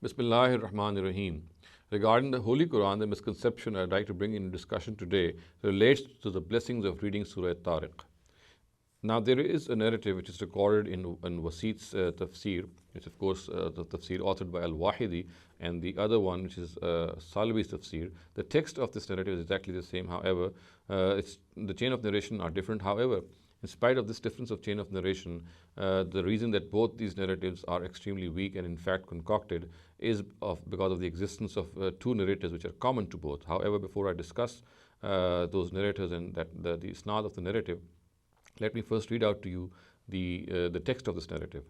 Bismillahir Rahmanir Rahim. Regarding the Holy Quran, the misconception I'd like to bring in discussion today relates to the blessings of reading Surah At Tariq. Now, there is a narrative which is recorded in Wasit's tafsir, which of course the tafsir authored by Al-Wahidi, and the other one which is Salvi's tafsir. The text of this narrative is exactly the same. However, the chain of narration are different. However, in spite of this difference of chain of narration, the reason that both these narratives are extremely weak and in fact concocted is because of the existence of two narrators which are common to both. However, before I discuss those narrators and the isnad of the narrative, let me first read out to you the text of this narrative.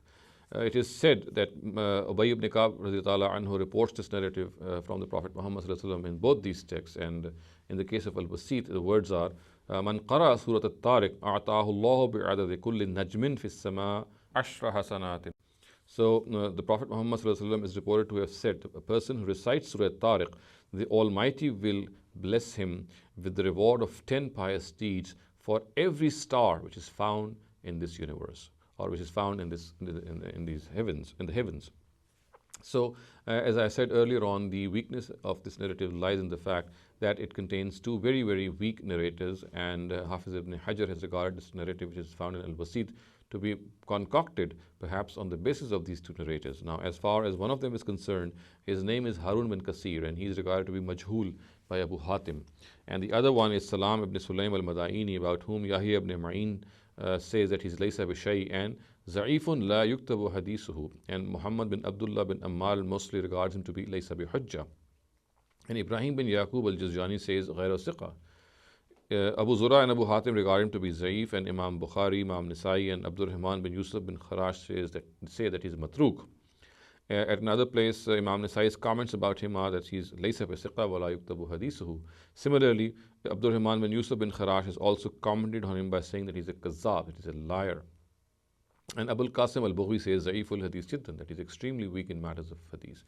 It is said that Ubay ibn Ka'b anhu reports this narrative from the Prophet Muhammad in both these texts, and in the case of Al-Wasit, the words are Man qara Surah At Tariq a'tahu Allahu bi'adadi kulli najmin fi sama ashra hasanatin. So the Prophet Muhammad is reported to have said, a person who recites Surah At Tariq, the Almighty will bless him with the reward of 10 pious deeds for every star which is found in this universe, or which is found in the heavens. So, as I said earlier on, the weakness of this narrative lies in the fact that it contains two very, very weak narrators, and Hafiz ibn Hajar has regarded this narrative, which is found in Al-Wasit, to be concocted perhaps on the basis of these two narrators. Now, as far as one of them is concerned, his name is Harun bin Kasir, and he is regarded to be majhul by Abu Hatim. And the other one is Salam ibn Sulaim al-Madaini, about whom Yahya ibn Ma'in says that he's laysa bi-shay' and Za'ifun la yuktabu hadithuhu, and Muhammad bin Abdullah bin Ammar al-Mosli regards him to be laysa bi-hujja. And Ibrahim bin Yaqub al-Jazjani says ghayra siqa. Abu Zura and Abu Hatim regard him to be Za'if, and Imam Bukhari, Imam Nisai, and Abdul Rahman bin Yusuf bin Kharash say that he's matruk. At another place, Imam Nisai's comments about him are that he's laysa bi siqa wa la yuktabu hadithuhu. Similarly, Abdul Rahman bin Yusuf bin Kharash has also commented on him by saying that he's a kazzab, that he's a liar. And Abul Qasim al-Bughwi says Za'iful hadith jiddan, that he's extremely weak in matters of hadith.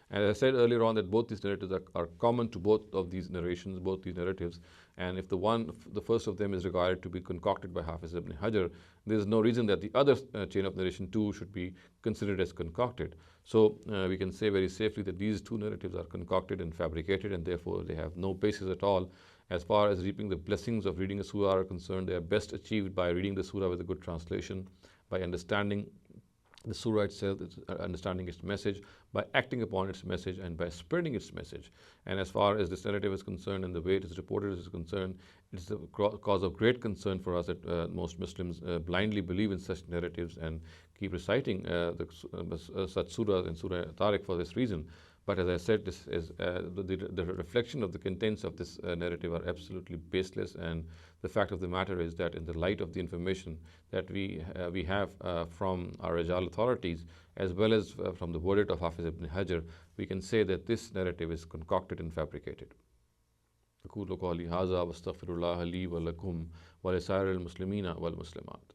And as I said earlier on, that both these narratives are common to both of these narrations, both these narratives. And if the first of them is regarded to be concocted by Hafiz ibn Hajar, there is no reason that the other chain of narration too should be considered as concocted. So we can say very safely that these two narratives are concocted and fabricated, and therefore they have no basis at all. As far as reaping the blessings of reading a surah are concerned, they are best achieved by reading the surah with a good translation, by understanding the surah itself, understanding its message, by acting upon its message, and by spreading its message. And as far as this narrative is concerned and the way it is reported is concerned, it is a cause of great concern for us that most Muslims blindly believe in such narratives and keep reciting such surahs and Surah Tariq for this reason. But as I said, this is the reflection of the contents of this narrative are absolutely baseless, and the fact of the matter is that in the light of the information that we have from our Rajal authorities, as well as from the verdict of Hafiz ibn Hajar, we can say that this narrative is concocted and fabricated. أقول قولي هذا واستغفر الله لي ولكم ولسائر المسلمين والمسلمات.